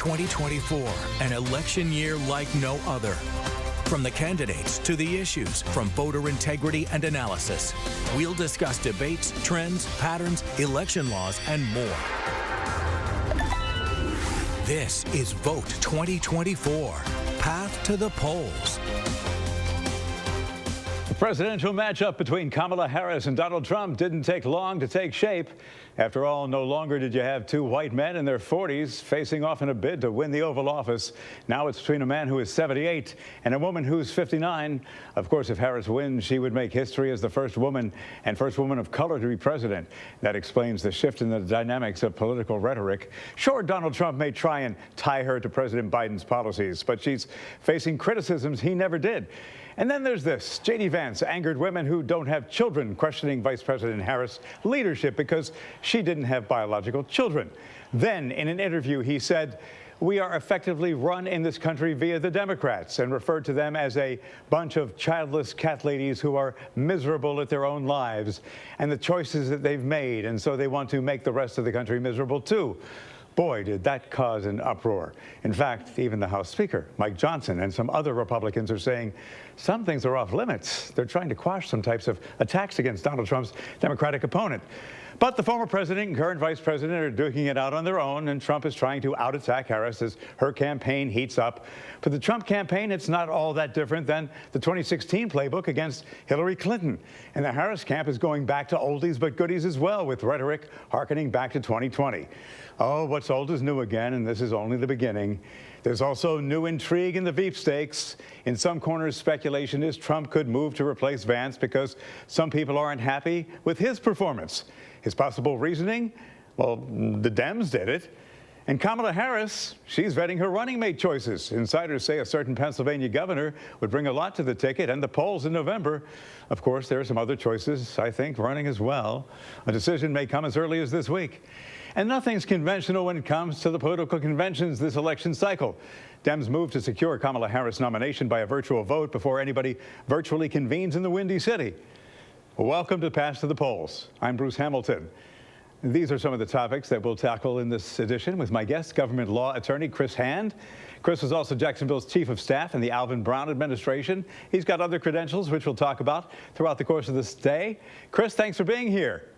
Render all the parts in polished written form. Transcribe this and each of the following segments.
2024, an election year like no other. From the candidates to the issues, from voter integrity and analysis, we'll discuss debates, trends, patterns, election laws, and more. This is Vote 2024, Path to the Polls. The presidential matchup between Kamala Harris and Donald Trump didn't take long to take shape. After all, no longer did you have two white men in their 40s facing off in a bid to win the Oval Office. Now it's between a man who is 78 and a woman who's 59. Of course, if Harris wins, she would make history as the first woman of color to be president. That explains the shift in the dynamics of political rhetoric. Sure, Donald Trump may try and tie her to President Biden's policies, but she's facing criticisms he never did. And then there's this. J.D. Vance angered women who don't have children, questioning Vice President Harris' leadership because she didn't have biological children. Then, in an interview, he said, "We are effectively run in this country via the Democrats," and referred to them as a bunch of childless cat ladies who are miserable at their own lives and the choices that they've made, and so they want to make the rest of the country miserable too. Boy, did that cause an uproar. In fact, even the House Speaker, Mike Johnson, and some other Republicans are saying some things are off limits. They're trying to quash some types of attacks against Donald Trump's Democratic opponent. But the former president and current vice president are duking it out on their own, and Trump is trying to out-attack Harris as her campaign heats up. For the Trump campaign, it's not all that different than the 2016 playbook against Hillary Clinton. And the Harris camp is going back to oldies but goodies as well, with rhetoric hearkening back to 2020. Oh, what's old is new again, and this is only the beginning. There's also new intrigue in the Veep stakes. In some corners, speculation is Trump could move to replace Vance because some people aren't happy with his performance. His possible reasoning? Well, the Dems did it. And Kamala Harris, she's vetting her running mate choices. Insiders say a certain Pennsylvania governor would bring a lot to the ticket, and the polls in November. Of course, there are some other choices, I think, running as well. A decision may come as early as this week. And nothing's conventional when it comes to the political conventions this election cycle. Dems move to secure Kamala Harris' nomination by a virtual vote before anybody virtually convenes in the Windy City. Welcome to Path to the Polls. I'm Bruce Hamilton. These are some of the topics that we'll tackle in this edition with my guest, government law attorney Chris Hand. Chris was also Jacksonville's chief of staff in the Alvin Brown administration. He's got other credentials, which we'll talk about throughout the course of this day. Chris, thanks for being here.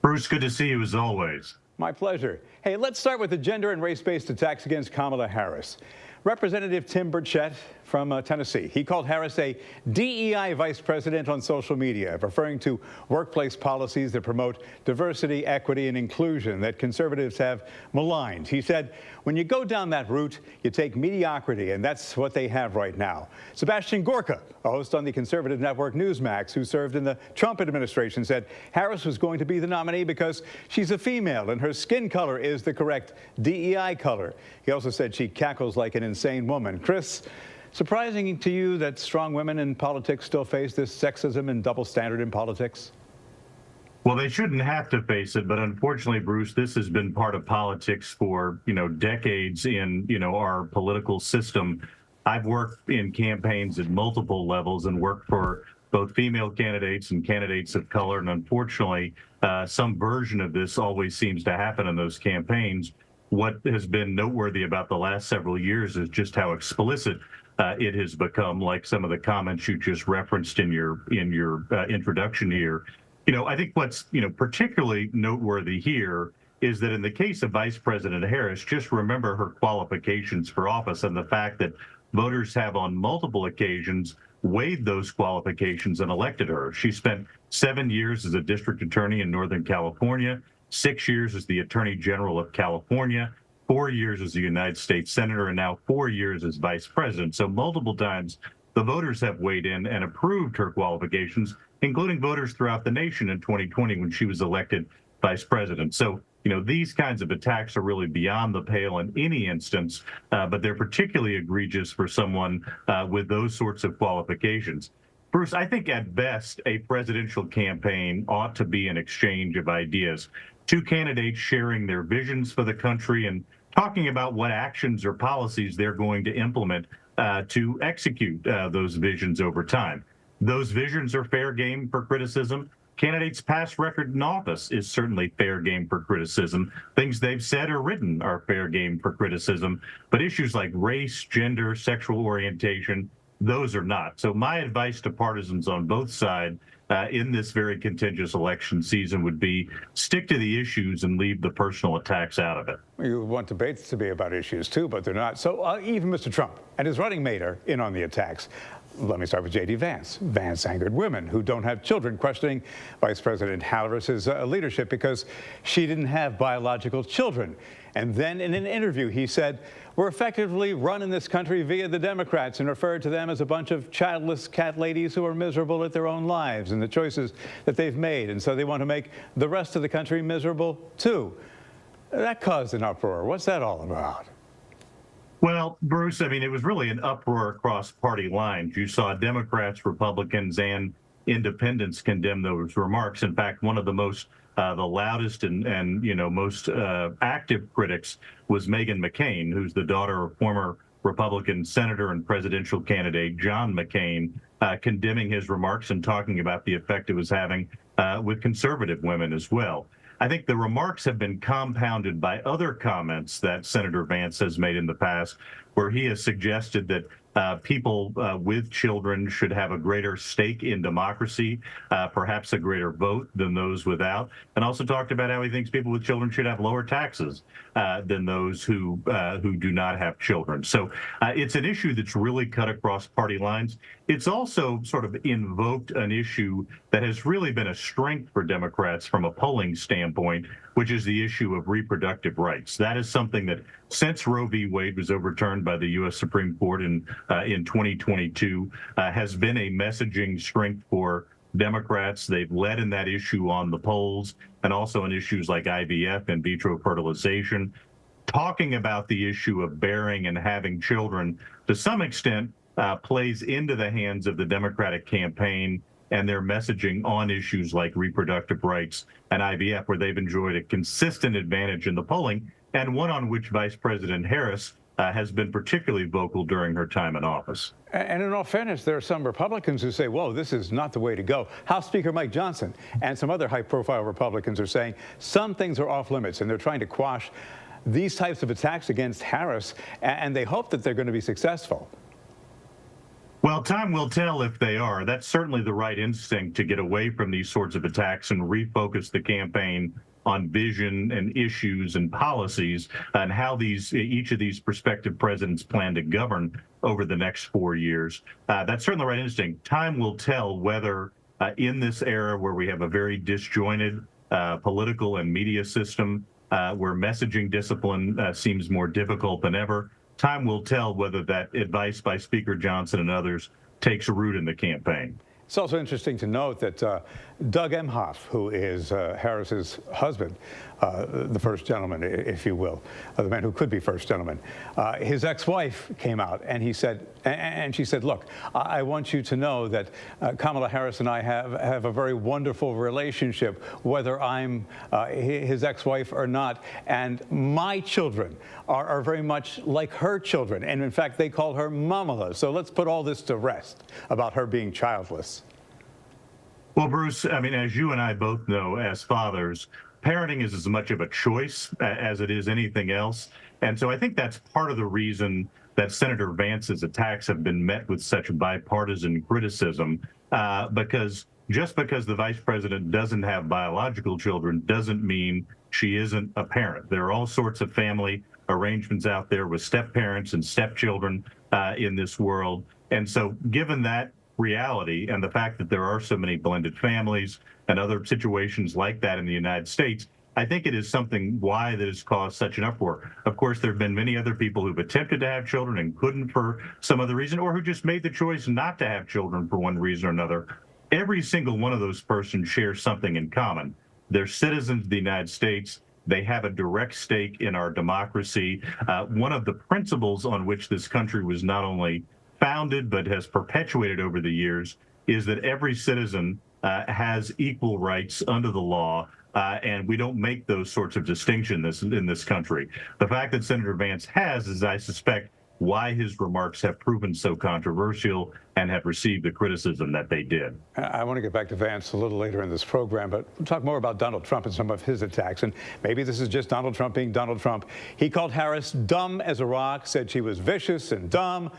Bruce, good to see you as always. My pleasure. Hey, let's start with the gender and race-based attacks against Kamala Harris. Representative Tim Burchett from Tennessee, he called Harris a DEI vice president on social media, referring to workplace policies that promote diversity, equity, and inclusion that conservatives have maligned. He said, when you go down that route, you take mediocrity, and that's what they have right now. Sebastian Gorka, a host on the conservative network Newsmax, who served in the Trump administration, said Harris was going to be the nominee because she's a female and her skin color is the correct DEI color. He also said she cackles like an insane woman. Chris, surprising to you that strong women in politics still face this sexism and double standard in politics? Well, they shouldn't have to face it, but unfortunately, Bruce, this has been part of politics for, decades in, our political system. I've worked in campaigns at multiple levels and worked for both female candidates and candidates of color. And unfortunately, some version of this always seems to happen in those campaigns. What has been noteworthy about the last several years is just how explicit it has become, like some of the comments you just referenced in your introduction here. I think what's particularly noteworthy here is that in the case of Vice President Harris, just remember her qualifications for office and the fact that voters have on multiple occasions weighed those qualifications and elected her. She spent 7 years as a district attorney in Northern California, 6 years as the Attorney General of California, 4 years as a United States Senator, and now 4 years as Vice President. So multiple times the voters have weighed in and approved her qualifications, including voters throughout the nation in 2020 when she was elected Vice President. So, these kinds of attacks are really beyond the pale in any instance, but they're particularly egregious for someone with those sorts of qualifications. Bruce, I think at best, a presidential campaign ought to be an exchange of ideas. Two candidates sharing their visions for the country and talking about what actions or policies they're going to implement to execute those visions over time. Those visions are fair game for criticism. candidates' past record in office is certainly fair game for criticism. Things they've said or written are fair game for criticism. But issues like race, gender, sexual orientation, those are not. So my advice to partisans on both sides in this very contentious election season would be stick to the issues and leave the personal attacks out of it. You want debates to be about issues too, but they're not. So even Mr. Trump and his running mate are in on the attacks. Let me start with J.D. Vance. Vance angered women who don't have children, questioning Vice President Harris's leadership because she didn't have biological children. And then in an interview, he said, "We're effectively running this country via the Democrats," and referred to them as a bunch of childless cat ladies who are miserable at their own lives and the choices that they've made. And so they want to make the rest of the country miserable, too. That caused an uproar. What's that all about? Well, Bruce, I mean, it was really an uproar across party lines. You saw Democrats, Republicans, and independents condemn those remarks. In fact, one of the the loudest and most active critics was Meghan McCain, who's the daughter of former Republican senator and presidential candidate John McCain, condemning his remarks and talking about the effect it was having with conservative women as well. I think the remarks have been compounded by other comments that Senator Vance has made in the past, where he has suggested that people with children should have a greater stake in democracy, perhaps a greater vote than those without, and also talked about how he thinks people with children should have lower taxes than those who do not have children. So it's an issue that's really cut across party lines. It's also sort of invoked an issue that has really been a strength for Democrats from a polling standpoint, which is the issue of reproductive rights. That is something that since Roe v. Wade was overturned by the U.S. Supreme Court in 2022, has been a messaging strength for Democrats. They've led in that issue on the polls and also on issues like IVF, in vitro fertilization. Talking about the issue of bearing and having children, to some extent, plays into the hands of the Democratic campaign and their messaging on issues like reproductive rights and IVF, where they've enjoyed a consistent advantage in the polling, and one on which Vice President Harris has been particularly vocal during her time in office. And in all fairness, there are some Republicans who say, whoa, this is not the way to go. House Speaker Mike Johnson and some other high-profile Republicans are saying some things are off limits, and they're trying to quash these types of attacks against Harris, and they hope that they're going to be successful. Well, time will tell if they are. That's certainly the right instinct, to get away from these sorts of attacks and refocus the campaign on vision and issues and policies and how each of these prospective presidents plan to govern over the next 4 years. That's certainly the right instinct. Time will tell whether in this era where we have a very disjointed political and media system, where messaging discipline seems more difficult than ever, time will tell whether that advice by Speaker Johnson and others takes root in the campaign. It's also interesting to note that Doug Emhoff, who is Harris's husband, the first gentleman, if you will, the man who could be first gentleman, his ex-wife came out and he said, and she said, look, I want you to know that Kamala Harris and I have a very wonderful relationship, whether I'm his ex-wife or not, and my children are very much like her children, and in fact they call her Mamala. So let's put all this to rest about her being childless. Well, Bruce, I mean, as you and I both know as fathers, parenting is as much of a choice as it is anything else. And so I think that's part of the reason that Senator Vance's attacks have been met with such bipartisan criticism, because just because the vice president doesn't have biological children doesn't mean she isn't a parent. There are all sorts of family arrangements out there with step-parents and stepchildren in this world. And so given that reality and the fact that there are so many blended families and other situations like that in the United States, I think it is something why that has caused such an uproar. Of course, there have been many other people who've attempted to have children and couldn't for some other reason, or who just made the choice not to have children for one reason or another. Every single one of those persons shares something in common. They're citizens of the United States. They have a direct stake in our democracy. One of the principles on which this country was not only founded but has perpetuated over the years is that every citizen has equal rights under the law, and we don't make those sorts of distinctions in this country. The fact that Senator Vance has, as I suspect why his remarks have proven so controversial and have received the criticism that they did. I want to get back to Vance a little later in this program, but we'll talk more about Donald Trump and some of his attacks. And maybe this is just Donald Trump being Donald Trump. He called Harris dumb as a rock, said she was vicious and dumb.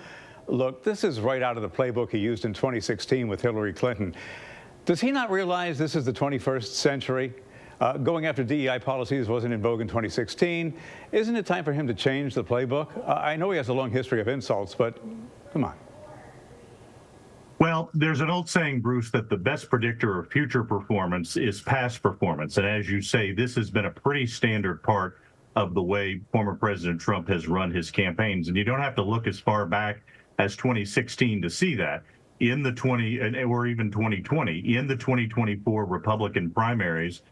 Look, this is right out of the playbook he used in 2016 with Hillary Clinton. Does he not realize this is the 21st century? Going after DEI policies wasn't in vogue in 2016. Isn't it time for him to change the playbook? I know he has a long history of insults, but come on. Well, there's an old saying, Bruce, that the best predictor of future performance is past performance. And as you say, this has been a pretty standard part of the way former President Trump has run his campaigns. And you don't have to look as far back as 2016 to see that. In the or even 2020, in the 2024 Republican primaries,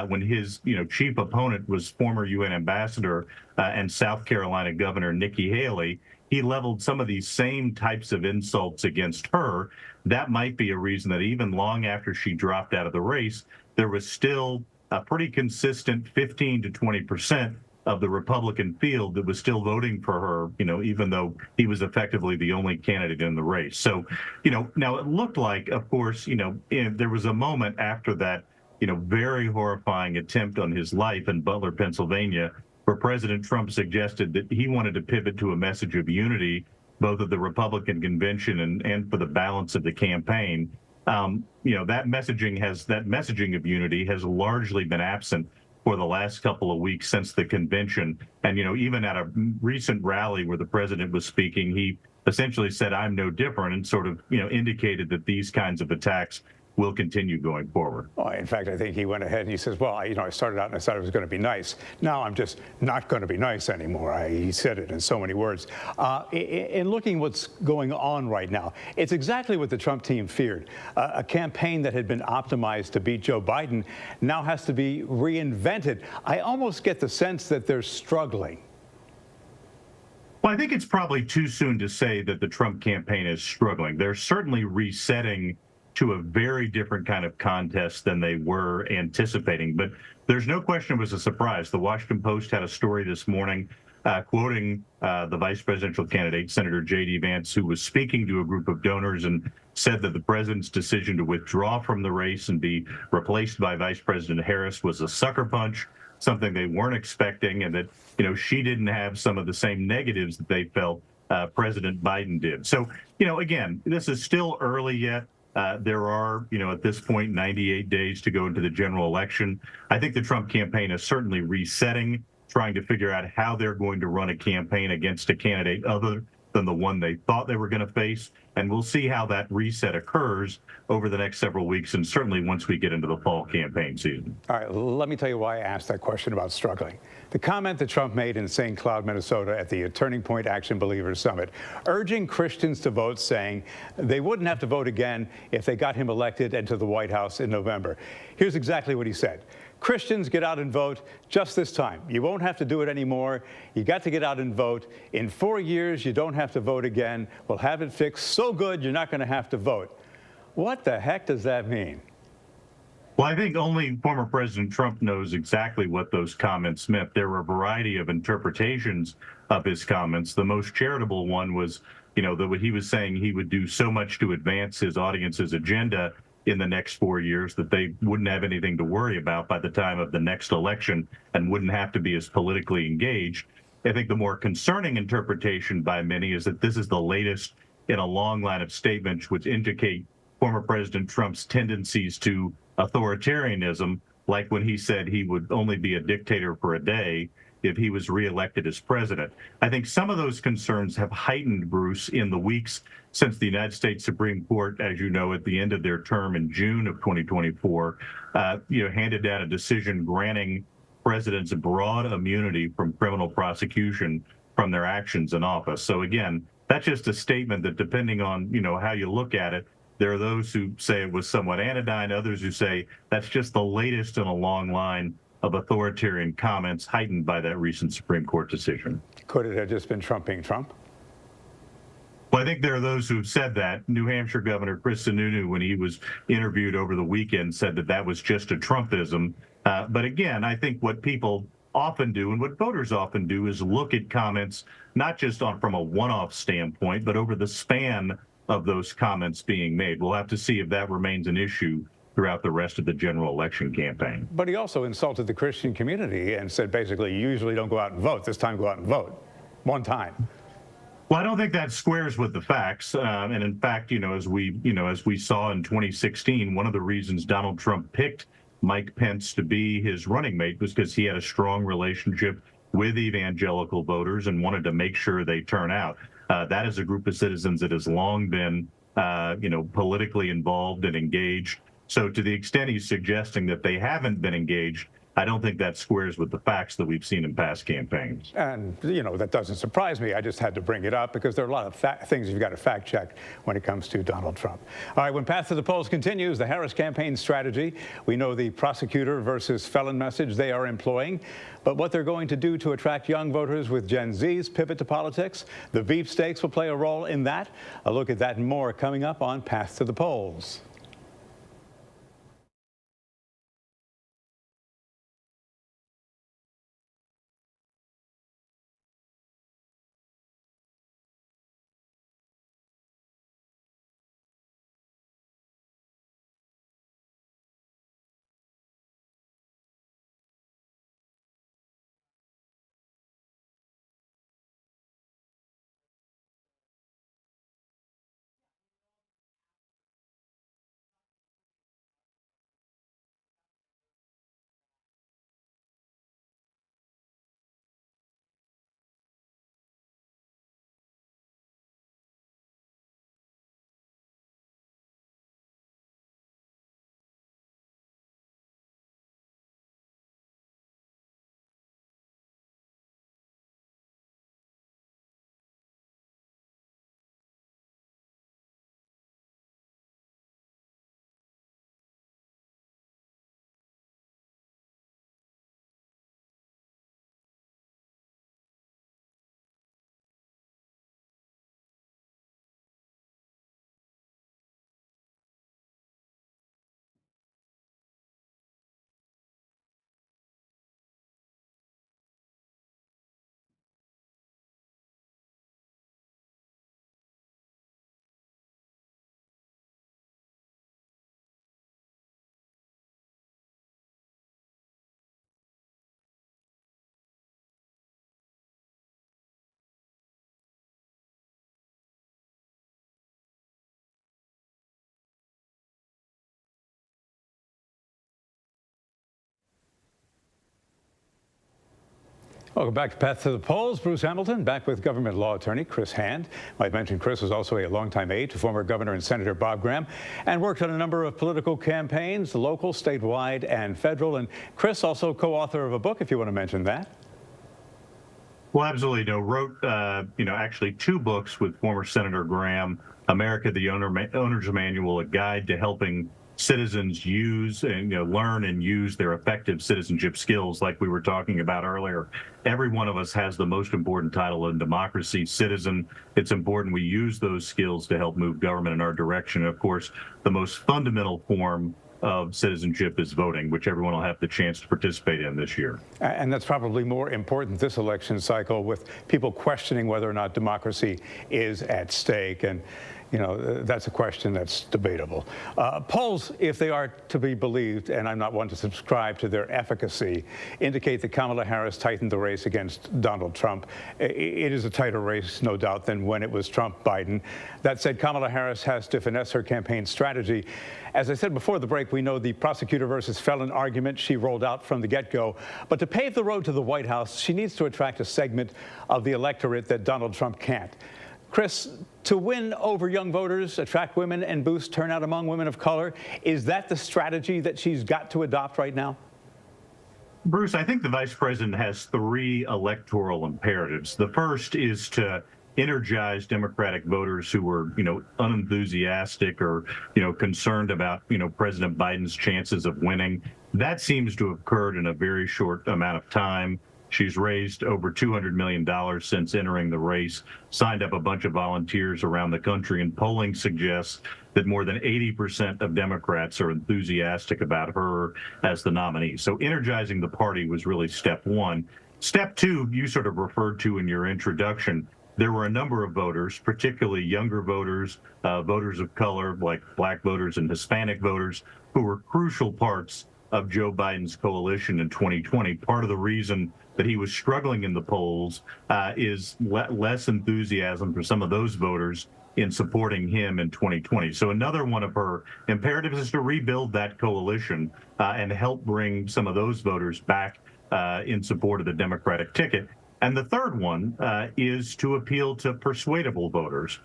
when his chief opponent was former UN ambassador and South Carolina Governor Nikki Haley, he leveled some of these same types of insults against her. That might be a reason that even long after she dropped out of the race, there was still a pretty consistent 15 to 20% of the Republican field that was still voting for her, even though he was effectively the only candidate in the race. So, now it looked like, of course, there was a moment after that, very horrifying attempt on his life in Butler, Pennsylvania, where President Trump suggested that he wanted to pivot to a message of unity, both at the Republican convention and for the balance of the campaign. That messaging of unity has largely been absent for the last couple of weeks since the convention. And, even at a recent rally where the president was speaking, he essentially said, "I'm no different," and sort of, indicated that these kinds of attacks will continue going forward. Well, in fact, I think he went ahead and he says, well, I started out and I thought it was going to be nice. Now I'm just not going to be nice anymore. He said it in so many words. In looking what's going on right now, it's exactly what the Trump team feared. A campaign that had been optimized to beat Joe Biden now has to be reinvented. I almost get the sense that they're struggling. Well, I think it's probably too soon to say that the Trump campaign is struggling. They're certainly resetting to a very different kind of contest than they were anticipating. But there's no question it was a surprise. The Washington Post had a story this morning quoting the vice presidential candidate, Senator J.D. Vance, who was speaking to a group of donors and said that the president's decision to withdraw from the race and be replaced by Vice President Harris was a sucker punch, something they weren't expecting, and that, she didn't have some of the same negatives that they felt President Biden did. So, again, this is still early yet. There are, at this point, 98 days to go into the general election. I think the Trump campaign is certainly resetting, trying to figure out how they're going to run a campaign against a candidate other than the one they thought they were going to face. And we'll see how that reset occurs over the next several weeks, and certainly once we get into the fall campaign season. All right, let me tell you why I asked that question about struggling. The comment that Trump made in St. Cloud, Minnesota at the Turning Point Action Believers Summit, urging Christians to vote, saying they wouldn't have to vote again if they got him elected into the White House in November. Here's exactly what he said. Christians, get out and vote just this time. You won't have to do it anymore. You got to get out and vote. In 4 years, you don't have to vote again. We'll have it fixed so good you're not going to have to vote. What the heck does that mean? Well, I think only former President Trump knows exactly what those comments meant. There were a variety of interpretations of his comments. The most charitable one was, that he was saying he would do so much to advance his audience's agenda in the next 4 years that they wouldn't have anything to worry about by the time of the next election and wouldn't have to be as politically engaged. I think the more concerning interpretation by many is that this is the latest in a long line of statements which indicate former President Trump's tendencies to authoritarianism, like when he said he would only be a dictator for a day if he was reelected as president. I think some of those concerns have heightened, Bruce, in the weeks since the United States Supreme Court, as you know, at the end of their term in June of 2024, handed down a decision granting presidents broad immunity from criminal prosecution from their actions in office. So again, that's just a statement that, depending on, how you look at it, there are those who say it was somewhat anodyne, others who say that's just the latest in a long line of authoritarian comments heightened by that recent Supreme Court decision. Could it have just been Trump being Trump? Well, I think there are those who've said that. New Hampshire Governor Chris Sununu, when he was interviewed over the weekend, said that that was just a Trumpism. But again, I think what people often do, and what voters often do, is look at comments not just from a one-off standpoint, but over the span of those comments being made. We'll have to see if that remains an issue throughout the rest of the general election campaign. But he also insulted the Christian community and said basically, you usually don't go out and vote. This time, go out and vote. One time. Well, I don't think that squares with the facts. And in fact, as we saw in 2016, one of the reasons Donald Trump picked Mike Pence to be his running mate was because he had a strong relationship with evangelical voters and wanted to make sure they turn out. That is a group of citizens that has long been, politically involved and engaged. So to the extent he's suggesting that they haven't been engaged, I don't think that squares with the facts that we've seen in past campaigns. And, that doesn't surprise me. I just had to bring it up because there are a lot of things you've got to fact check when it comes to Donald Trump. All right, when Path to the Polls continues, the Harris campaign strategy, we know the prosecutor versus felon message they are employing, but what they're going to do to attract young voters with Gen Z's pivot to politics, the Veep stakes will play a role in that. A look at that and more coming up on Path to the Polls. Welcome back to Path to the Polls. Bruce Hamilton, back with government law attorney Chris Hand. Might mention Chris was also a longtime aide to former Governor and Senator Bob Graham and worked on a number of political campaigns, local, statewide, and federal. And Chris also co-author of a book, if you want to mention that. Well, absolutely. Wrote, actually 2 books with former Senator Graham, America, the Owner's Manual, a guide to helping citizens use and learn and use their effective citizenship skills like we were talking about earlier. Every one of us has the most important title in democracy, citizen. It's important we use those skills to help move government in our direction. And of course, the most fundamental form of citizenship is voting, which everyone will have the chance to participate in this year. And that's probably more important this election cycle, with people questioning whether or not democracy is at stake. And that's a question that's debatable. Polls, if they are to be believed, and I'm not one to subscribe to their efficacy, indicate that Kamala Harris tightened the race against Donald Trump. It is a tighter race, no doubt, than when it was Trump-Biden. That said, Kamala Harris has to finesse her campaign strategy. As I said before the break, we know the prosecutor versus felon argument she rolled out from the get-go. But to pave the road to the White House, she needs to attract a segment of the electorate that Donald Trump can't. Chris, to win over young voters, attract women, and boost turnout among women of color, is that the strategy that she's got to adopt right now? Bruce, I think the vice president has 3 electoral imperatives. The first is to energize Democratic voters who were, unenthusiastic or, concerned about, President Biden's chances of winning. That seems to have occurred in a very short amount of time. She's raised over $200 million since entering the race, signed up a bunch of volunteers around the country, and polling suggests that more than 80% of Democrats are enthusiastic about her as the nominee. So energizing the party was really step one. Step two, you sort of referred to in your introduction. There were a number of voters, particularly younger voters, voters of color, like black voters and Hispanic voters, who were crucial parts of Joe Biden's coalition in 2020. Part of the reason that he was struggling in the polls is less enthusiasm for some of those voters in supporting him in 2020. So another one of her imperatives is to rebuild that coalition and help bring some of those voters back in support of the Democratic ticket. And the third one is to appeal to persuadable voters.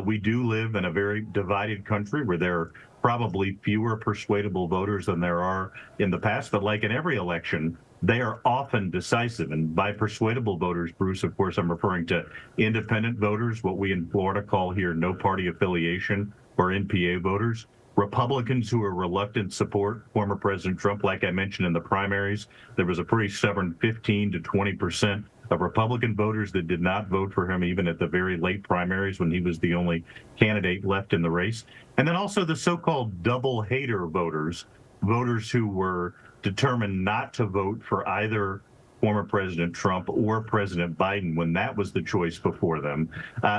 We do live in a very divided country where there are probably fewer persuadable voters than there are in the past, but like in every election, they are often decisive. And by persuadable voters, Bruce, of course, I'm referring to independent voters, what we in Florida call here no party affiliation, or NPA voters. Republicans who are reluctant to support former President Trump, like I mentioned in the primaries, there was a pretty stubborn 15 to 20% of Republican voters that did not vote for him even at the very late primaries when he was the only candidate left in the race. And then also the so-called double hater voters, voters who were determined not to vote for either former President Trump or President Biden when that was the choice before them.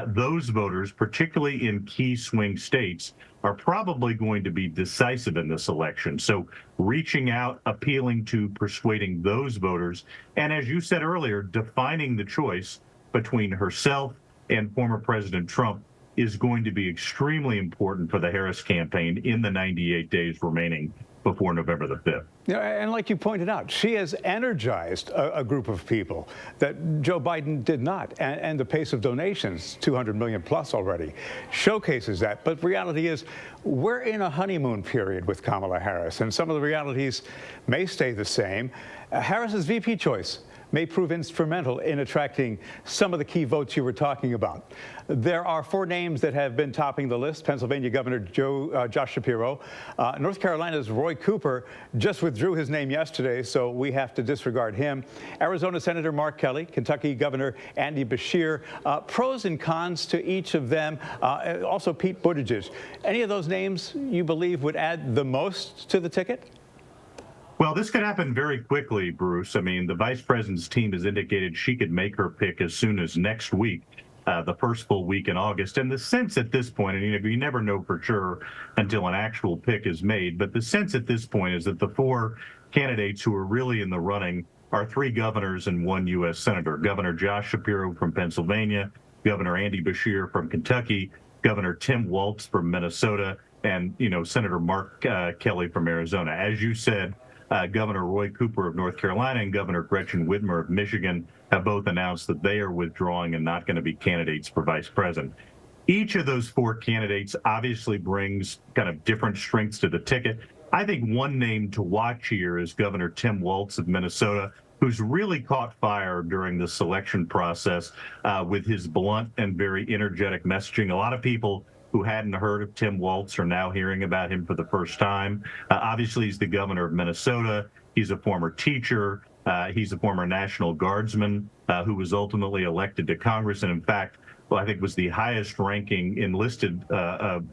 Those voters, particularly in key swing states, are probably going to be decisive in this election. So reaching out, appealing to, persuading those voters, and as you said earlier, defining the choice between herself and former President Trump is going to be extremely important for the Harris campaign in the 98 days remaining before November the 5th. Yeah, and like you pointed out, she has energized a group of people that Joe Biden did not. And the pace of donations, 200 million plus already, showcases that. But reality is, we're in a honeymoon period with Kamala Harris, and some of the realities may stay the same. Harris's VP choice may prove instrumental in attracting some of the key votes you were talking about. There are 4 names that have been topping the list. Pennsylvania Governor Josh Shapiro. North Carolina's Roy Cooper just withdrew his name yesterday, so we have to disregard him. Arizona Senator Mark Kelly, Kentucky Governor Andy Beshear. Pros and cons to each of them. Also Pete Buttigieg. Any of those names you believe would add the most to the ticket? Well, this could happen very quickly, Bruce. I mean, the vice president's team has indicated she could make her pick as soon as next week, the first full week in August. And the sense at this point, and you never know for sure until an actual pick is made, but the sense at this point is that the 4 candidates who are really in the running are 3 governors and 1 U.S. senator. Governor Josh Shapiro from Pennsylvania, Governor Andy Beshear from Kentucky, Governor Tim Walz from Minnesota, and, Senator Mark Kelly from Arizona. As you said, Governor Roy Cooper of North Carolina and Governor Gretchen Whitmer of Michigan have both announced that they are withdrawing and not going to be candidates for vice president. Each of those 4 candidates obviously brings kind of different strengths to the ticket. I think one name to watch here is Governor Tim Walz of Minnesota, who's really caught fire during the selection process with his blunt and very energetic messaging. A lot of people who hadn't heard of Tim Walz are now hearing about him for the first time. Obviously, he's the governor of Minnesota. He's a former teacher. He's a former National Guardsman who was ultimately elected to Congress. And in fact, I think was the highest ranking enlisted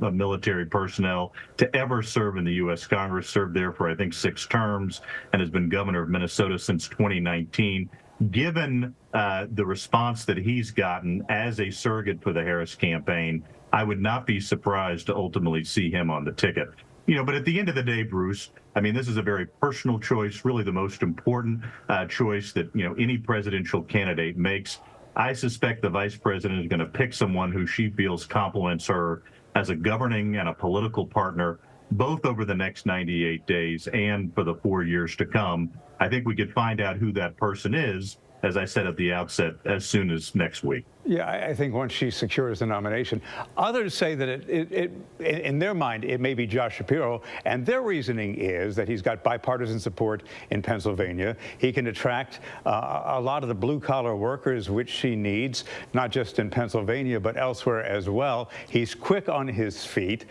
military personnel to ever serve in the U.S. Congress, served there for, I think, 6 terms, and has been governor of Minnesota since 2019. Given the response that he's gotten as a surrogate for the Harris campaign, I would not be surprised to ultimately see him on the ticket. But at the end of the day, Bruce, I mean, this is a very personal choice, really the most important choice that, any presidential candidate makes. I suspect the vice president is going to pick someone who she feels complements her as a governing and a political partner, both over the next 98 days and for the 4 years to come. I think we could find out who that person is, as I said at the outset, as soon as next week. Yeah, I think once she secures the nomination. Others say that in their mind, it may be Josh Shapiro, and their reasoning is that he's got bipartisan support in Pennsylvania. He can attract a lot of the blue-collar workers, which she needs, not just in Pennsylvania, but elsewhere as well. He's quick on his feet.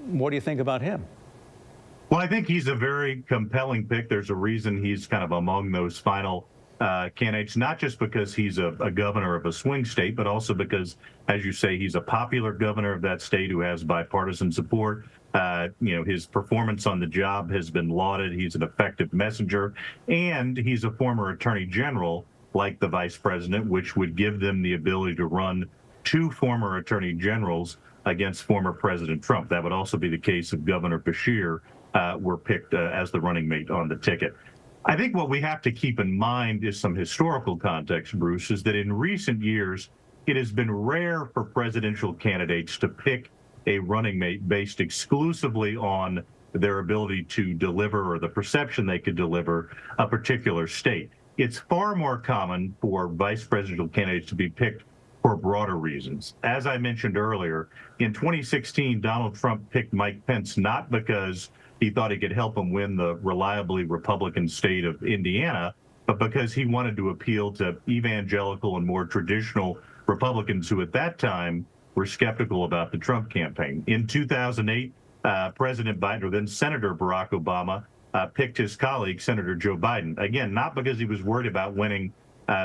What do you think about him? Well, I think he's a very compelling pick. There's a reason he's kind of among those final candidates, not just because he's a governor of a swing state, but also because, as you say, he's a popular governor of that state who has bipartisan support. His performance on the job has been lauded. He's an effective messenger, and he's a former attorney general, like the vice president, which would give them the ability to run two former attorney generals against former President Trump. That would also be the case if Governor Bashir were picked as the running mate on the ticket. I think what we have to keep in mind is some historical context, Bruce, is that in recent years, it has been rare for presidential candidates to pick a running mate based exclusively on their ability to deliver or the perception they could deliver a particular state. It's far more common for vice presidential candidates to be picked for broader reasons. As I mentioned earlier, in 2016, Donald Trump picked Mike Pence not because he thought he could help him win the reliably Republican state of Indiana, but because he wanted to appeal to evangelical and more traditional Republicans who at that time were skeptical about the Trump campaign. In 2008, President Biden, or then Senator Barack Obama, picked his colleague, Senator Joe Biden. Again, not because he was worried about winning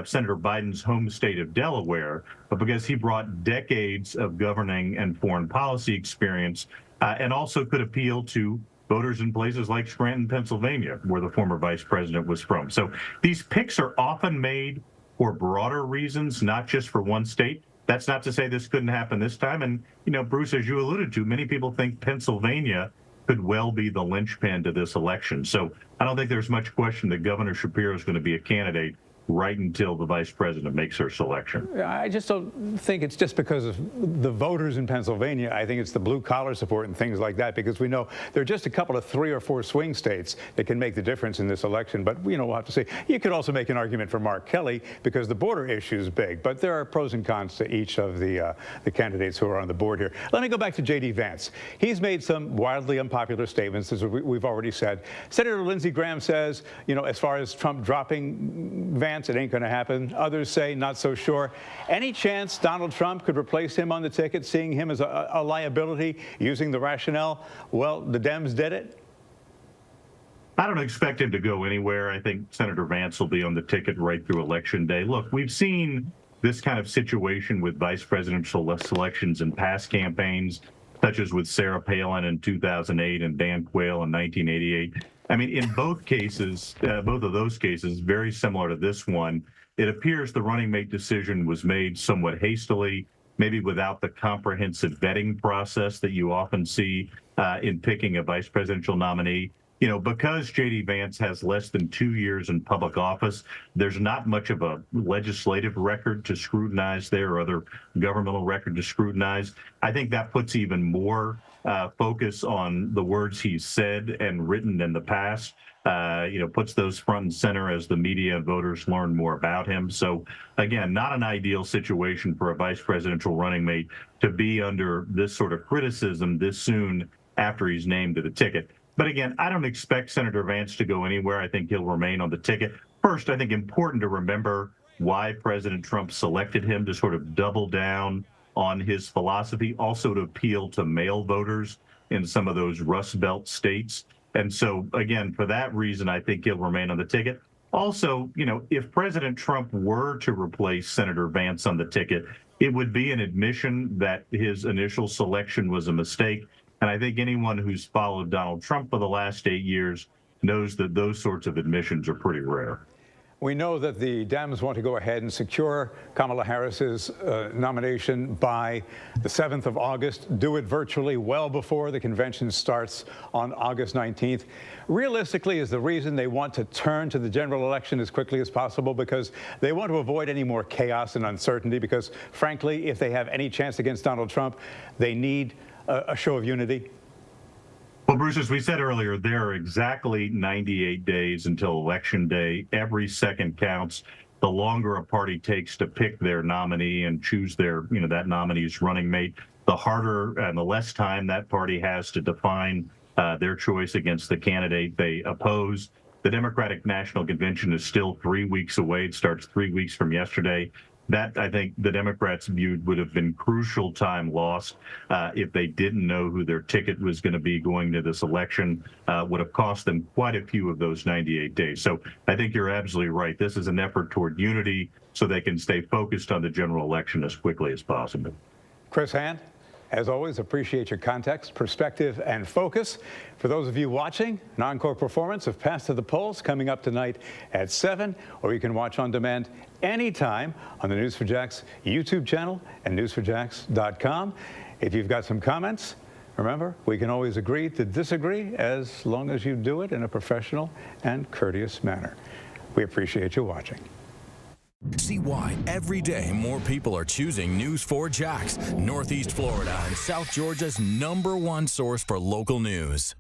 Senator Biden's home state of Delaware, but because he brought decades of governing and foreign policy experience and also could appeal to voters in places like Scranton, Pennsylvania, where the former vice president was from. So these picks are often made for broader reasons, not just for one state. That's not to say this couldn't happen this time. And, Bruce, as you alluded to, many people think Pennsylvania could well be the linchpin to this election. So I don't think there's much question that Governor Shapiro is going to be a candidate right until the vice president makes her selection. I just don't think it's just because of the voters in Pennsylvania. I think it's the blue collar support and things like that, because we know there are just a couple of 3 or 4 swing states that can make the difference in this election. But, we'll have to see. You could also make an argument for Mark Kelly because the border issue is big. But there are pros and cons to each of the candidates who are on the board here. Let me go back to J.D. Vance. He's made some wildly unpopular statements, as we've already said. Senator Lindsey Graham says, as far as Trump dropping Vance, it ain't going to happen. Others say not so sure. Any chance Donald Trump could replace him on the ticket, seeing him as a liability, using the rationale, well, the Dems did it? I don't expect him to go anywhere. I think Senator Vance will be on the ticket right through Election Day. Look, we've seen this kind of situation with vice presidential selections in past campaigns, such as with Sarah Palin in 2008 and Dan Quayle in 1988. I mean, in both cases, both of those cases, very similar to this one, it appears the running mate decision was made somewhat hastily, maybe without the comprehensive vetting process that you often see in picking a vice presidential nominee. Because J.D. Vance has less than 2 years in public office, there's not much of a legislative record to scrutinize there or other governmental record to scrutinize. I think that puts even more focus on the words he's said and written in the past, puts those front and center as the media and voters learn more about him. So, again, not an ideal situation for a vice presidential running mate to be under this sort of criticism this soon after he's named to the ticket. But again, I don't expect Senator Vance to go anywhere. I think he'll remain on the ticket. First, I think important to remember why President Trump selected him, to sort of double down on his philosophy, also to appeal to male voters in some of those Rust Belt states. And so, again, for that reason, I think he'll remain on the ticket. Also, if President Trump were to replace Senator Vance on the ticket, it would be an admission that his initial selection was a mistake. And I think anyone who's followed Donald Trump for the last 8 years knows that those sorts of admissions are pretty rare. We know that the Dems want to go ahead and secure Kamala Harris's nomination by the 7th of August, do it virtually well before the convention starts on August 19th. Realistically, is the reason they want to turn to the general election as quickly as possible because they want to avoid any more chaos and uncertainty, because, frankly, if they have any chance against Donald Trump, they need a show of unity? Well, Bruce, as we said earlier, there are exactly 98 days until Election Day. Every second counts. The longer a party takes to pick their nominee and choose their, that nominee's running mate, the harder and the less time that party has to define their choice against the candidate they oppose. The Democratic National Convention is still 3 weeks away. It starts 3 weeks from yesterday. That, I think, the Democrats viewed would have been crucial time lost if they didn't know who their ticket was going to be going to this election. Would have cost them quite a few of those 98 days. So I think you're absolutely right. This is an effort toward unity so they can stay focused on the general election as quickly as possible. Chris Hand, as always, appreciate your context, perspective, and focus. For those of you watching, an encore performance of Pass to the Polls coming up tonight at 7, or you can watch on demand anytime on the News4JAX YouTube channel and news4jax.com. If you've got some comments, remember, we can always agree to disagree as long as you do it in a professional and courteous manner. We appreciate you watching. See why every day more people are choosing News4JAX, Northeast Florida and South Georgia's #1 source for local news.